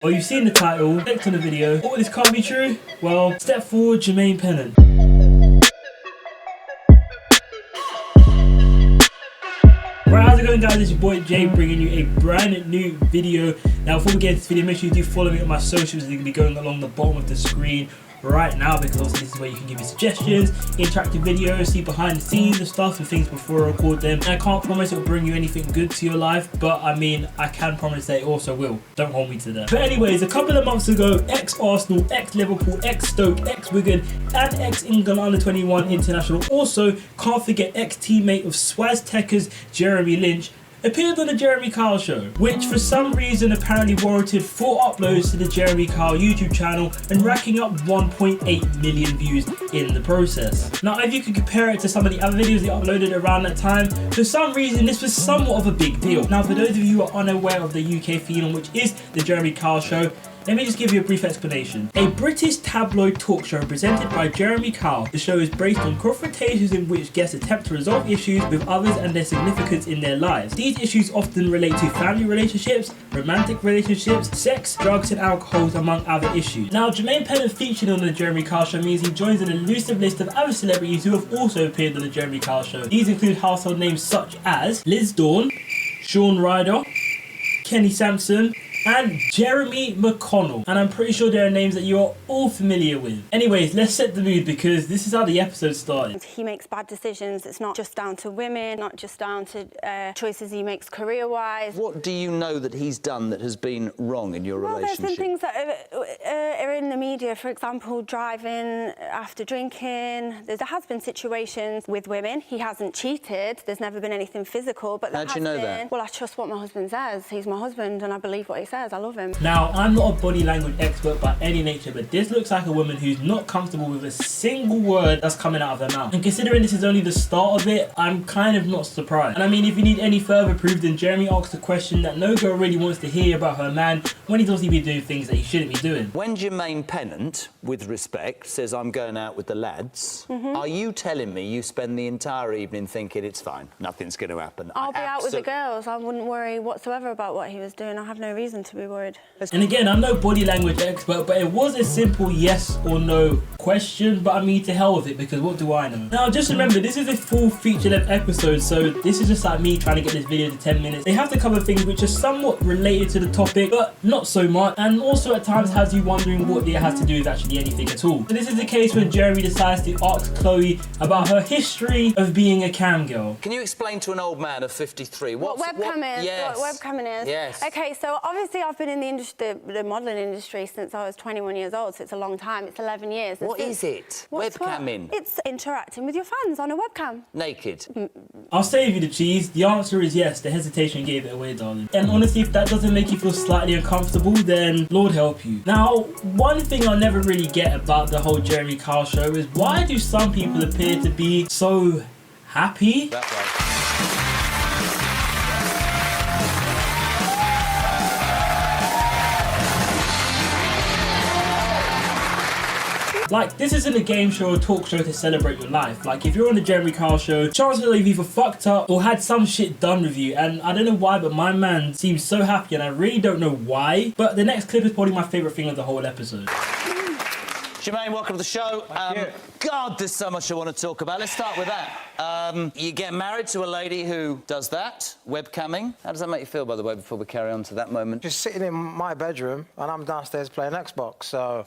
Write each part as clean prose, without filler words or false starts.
Well, you've seen the title, clicked on the video. Oh, this can't be true? Well, step forward, Jermain Pennat. Right, how's it going, guys? It's your boy Jay bringing you a brand new video. Now, before we get into this video, make sure you do follow me on my socials. They're going to be going along the bottom of the screen right now, because also this is where you can give me suggestions, interactive videos, see behind the scenes and stuff and things before I record them. And I can't promise it will bring you anything good to your life, but I mean, I can promise that it also will. Don't hold me to that. But anyways, a couple of months ago, ex-Arsenal, ex-Liverpool, ex-Stoke, ex-Wigan and ex-England under-21 international, also can't forget ex-teammate of Swaz Techers Jeremy Lynch, appeared on the Jeremy Kyle show, which for some reason apparently warranted 4 uploads to the Jeremy Kyle YouTube channel and racking up 1.8 million views in the process. Now, if you could compare it to some of the other videos they uploaded around that time, for some reason this was somewhat of a big deal. Now, for those of you who are unaware of the UK phenom, which is the Jeremy Kyle show, let me just give you a brief explanation. A British tabloid talk show presented by Jeremy Kyle. The show is based on confrontations in which guests attempt to resolve issues with others and their significance in their lives. These issues often relate to family relationships, romantic relationships, sex, drugs and alcohol, among other issues. Now, Jermain Pennat featured on the Jeremy Kyle show means he joins an elusive list of other celebrities who have also appeared on the Jeremy Kyle show. These include household names such as Liz Dawn, Sean Ryder, Kenny Sampson, and Jeremy McConnell, and I'm pretty sure there are names that you are all familiar with. Anyways, let's set the mood, because this is how the episode started. He makes bad decisions. It's not just down to women, not just down to choices he makes career-wise. What do you know that he's done that has been wrong in your relationship? There's been things that are in the media, for example, driving after drinking. There has been situations with women. He hasn't cheated. There's never been anything physical, but there has been. How do you know that? Well, I trust what my husband says. He's my husband and I believe what he says. I love him. Now, I'm not a body language expert by any nature, but this looks like a woman who's not comfortable with a single word that's coming out of her mouth. And considering this is only the start of it, I'm kind of not surprised. And I mean, if you need any further proof, then Jeremy asked a question that no girl really wants to hear about her man when he's obviously been doing things that he shouldn't be doing. When Jermain Pennat, with respect, says I'm going out with the lads, are you telling me you spend the entire evening thinking it's fine, nothing's going to happen? I'll be out with the girls. I wouldn't worry whatsoever about what he was doing. I have no reason to be worried. And again, I'm no body language expert, but it was a simple yes or no question, but I mean, to hell with it, because what do I know? Now, just remember, this is a full feature-length episode, so this is just like me trying to get this video to 10 minutes. They have to cover things which are somewhat related to the topic, but not so much, and also at times has you wondering what it has to do with actually anything at all. So this is the case when Jeremy decides to ask Chloe about her history of being a cam girl. Can you explain to an old man of 53 what webcam is? Yes. What webcamming is? Yes. Okay, so obviously I've been in the industry, the modelling industry, since I was 21 years old, so it's a long time. It's 11 years. What is it? Webcamming? It's interacting with your fans on a webcam. Naked? I'll save you the cheese. The answer is yes. The hesitation gave it away, darling. And honestly, if that doesn't make you feel slightly uncomfortable, then Lord help you. Now, one thing I'll never really get about the whole Jeremy Kyle show is why do some people appear to be so happy? That way. Like, this isn't a game show or talk show to celebrate your life. Like, if you're on the Jeremy Kyle show, chances are you've either fucked up or had some shit done with you. And I don't know why, but my man seems so happy, and I really don't know why. But the next clip is probably my favourite thing of the whole episode. Jermain, welcome to the show. God, there's so much I want to talk about. Let's start with that. You get married to a lady who does that, webcamming. How does that make you feel, by the way, before we carry on to that moment? Just sitting in my bedroom and I'm downstairs playing Xbox, so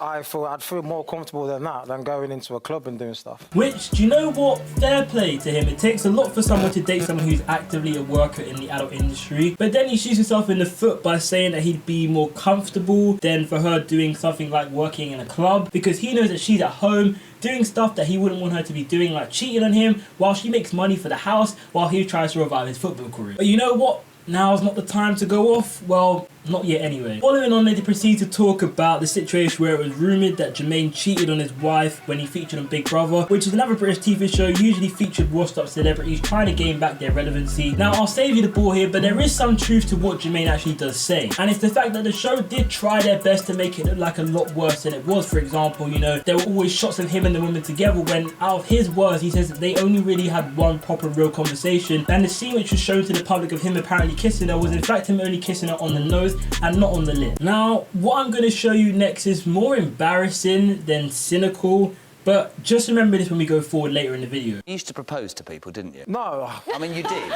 I'd feel more comfortable than that, than going into a club and doing stuff. Which, do you know what? Fair play to him. It takes a lot for someone to date someone who's actively a worker in the adult industry. But then he shoots himself in the foot by saying that he'd be more comfortable than for her doing something like working in a club, because he knows that she's at home doing stuff that he wouldn't want her to be doing, like cheating on him while she makes money for the house while he tries to revive his football career. But you know what? Now's not the time to go off. Well, not yet anyway. Following on, they proceed to talk about the situation where it was rumoured that Jermain cheated on his wife when he featured on Big Brother, which is another British TV show usually featured washed up celebrities trying to gain back their relevancy. Now, I'll save you the ball here, but there is some truth to what Jermain actually does say. And it's the fact that the show did try their best to make it look like a lot worse than it was. For example, you know, there were always shots of him and the woman together when, out of his words, he says that they only really had one proper real conversation. And the scene which was shown to the public of him apparently kissing her was in fact him only kissing her on the nose and not on the list. Now, what I'm going to show you next is more embarrassing than cynical, but just remember this when we go forward later in the video. You used to propose to people, didn't you? No. I mean, you did.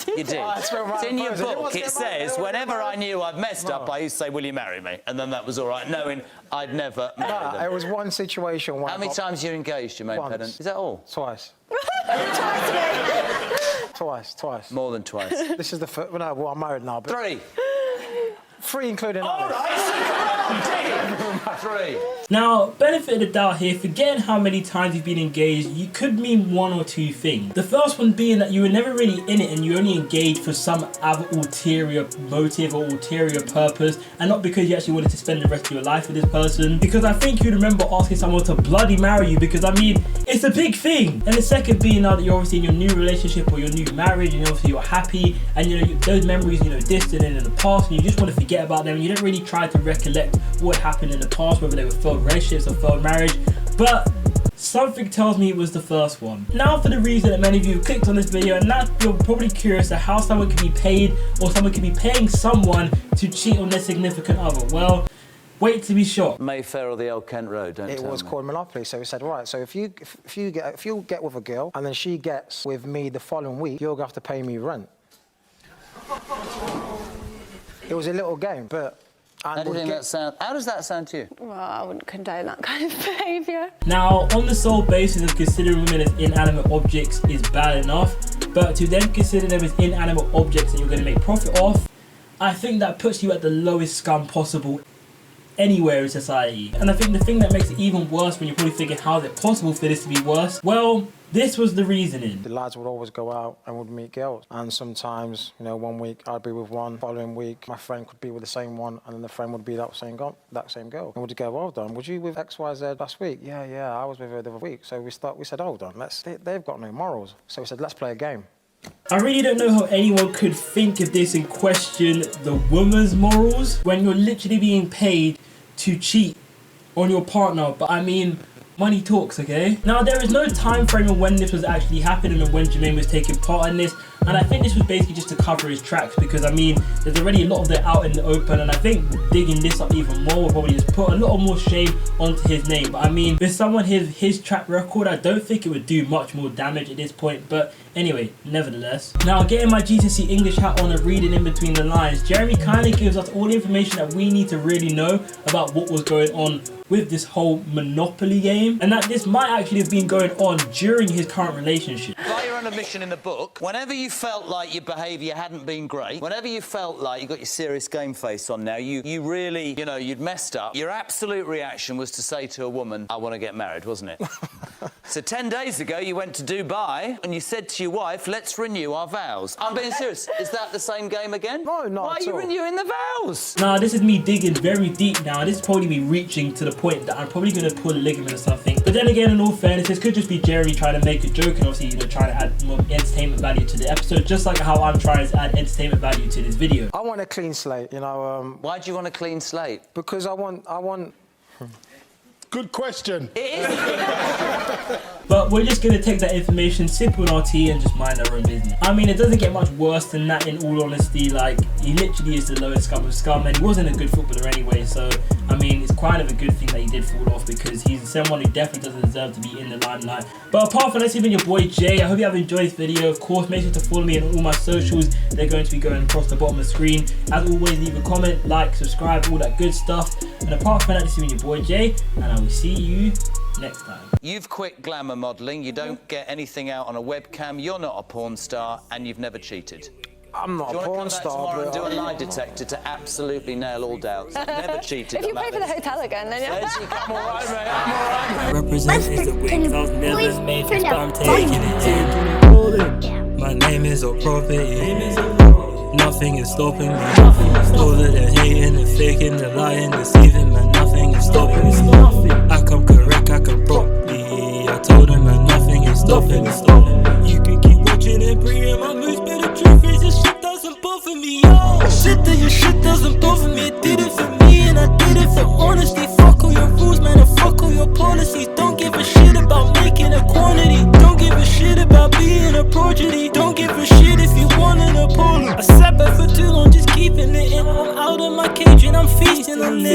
You did. It's in your book. It says, whenever I knew I'd messed up, I used to say, will you marry me? And then that was all right, knowing I'd never marry them. It was one situation where... How many times you engaged, Jermain Pennat? Is that all? Twice. Twice. More than twice. This is the first... No, well, I'm married now, but... 3. 3 including All others. right, 3. Now, benefit of the doubt here, forgetting how many times you've been engaged, you could mean one or two things. The first one being that you were never really in it and you only engaged for some other ulterior motive or ulterior purpose, and not because you actually wanted to spend the rest of your life with this person. Because I think you'd remember asking someone to bloody marry you, because I mean, it's a big thing. And the second being now that you're obviously in your new relationship or your new marriage, and obviously you're happy, and you know those memories, you know, distant and in the past, and you just want to forget about them, and you don't really try to recollect what happened in the past, whether they were failed relationships or failed marriage. But something tells me it was the first one. Now for the reason that many of you have clicked on this video, and now you're probably curious to how someone can be paid, or someone can be paying someone to cheat on their significant other. Well, wait to be shocked. Mayfair or the Old Kent Road, don't It tell was me. called Monopoly, so we said, right, so if you get with a girl and then she gets with me the following week, you're going to have to pay me rent. It was a little game, but... How does that sound to you? Well, I wouldn't condone that kind of behaviour. Now, on the sole basis of considering women as inanimate objects is bad enough, but to then consider them as inanimate objects that you're going to make profit off, I think that puts you at the lowest scum possible anywhere in society. And I think the thing that makes it even worse, when you're probably thinking how is it possible for this to be worse, well, this was the reasoning. The lads would always go out and would meet girls, and sometimes, you know, one week I'd be with one, following week my friend could be with the same one, and then the friend would be that same girl. And we'd go, well done, was you with XYZ last week? Yeah, I was with her the other week. So we said, hold on, they've got no morals. So we said, let's play a game. I really don't know how anyone could think of this and question the woman's morals when you're literally being paid to cheat on your partner. But I mean, money talks, okay? Now, there is no time frame of when this was actually happening and when Jermain was taking part in this, and I think this was basically just to cover his tracks, because I mean, there's already a lot of that out in the open, and I think digging this up even more will probably just put a lot more shame onto his name. But I mean, with someone his track record, I don't think it would do much more damage at this point. But anyway, nevertheless. Now, getting my GCSE English hat on and reading in between the lines, Jeremy kind of gives us all the information that we need to really know about what was going on with this whole Monopoly game, and that this might actually have been going on during his current relationship. Like you're on a mission in the book, whenever you felt like your behaviour hadn't been great, whenever you felt like you got your serious game face on now, you really, you know, you'd messed up, your absolute reaction was to say to a woman, I want to get married, wasn't it? So 10 days ago, you went to Dubai and you said to your wife, let's renew our vows. I'm being serious. Is that the same game again? No, not Why are you renewing the vows? Now, this is me digging very deep now. This is probably me reaching to the point that I'm probably going to pull a ligament or something. But then again, in all fairness, this could just be Jeremy trying to make a joke and obviously, you know, trying to add more entertainment value to the episode, just like how I'm trying to add entertainment value to this video. I want a clean slate, you know. Why do you want a clean slate? Because I want... Good question. It is. But we're just going to take that information, sip on our tea, and just mind our own business. I mean, it doesn't get much worse than that, in all honesty. Like, he literally is the lowest scum of scum, and he wasn't a good footballer anyway, so, I mean, it's kind of a good thing that he did fall off, because he's someone who definitely doesn't deserve to be in the limelight. But apart from that, it's been your boy Jay. I hope you have enjoyed this video. Of course, make sure to follow me on all my socials. They're going to be going across the bottom of the screen. As always, leave a comment, like, subscribe, all that good stuff. And apart from that, this has been your boy Jay, and I will see you next time. You've quit glamour modelling, you don't get anything out on a webcam, you're not a porn star, and you've never cheated. I'm not a porn star, tomorrow and but... do a lie detector to absolutely nail all doubts. Never cheated. If you pay for the hotel again, then yeah. I'm all right, mate. I'm all right, mate. Represent the wings I've never made this, but I'm taking it in. My name is a prophet. Nothing is stopping me. Older than hating and faking, the lying, deceiving, man. Nothing is stopping me. I come correct, I come properly. I told him that nothing is stopping me. You can keep watching and praying my moves, but the truth is this shit doesn't bother me. Your shit doesn't bother me. It did it for me and I did it for honesty. Fuck all your rules, man, and fuck all your policies. Don't give a shit about making a quantity. Don't give a shit about being a prodigy. Don't give a shit if you want an apology. I sat back for too long just keeping it in. I'm out of my children, I'm feasting on this.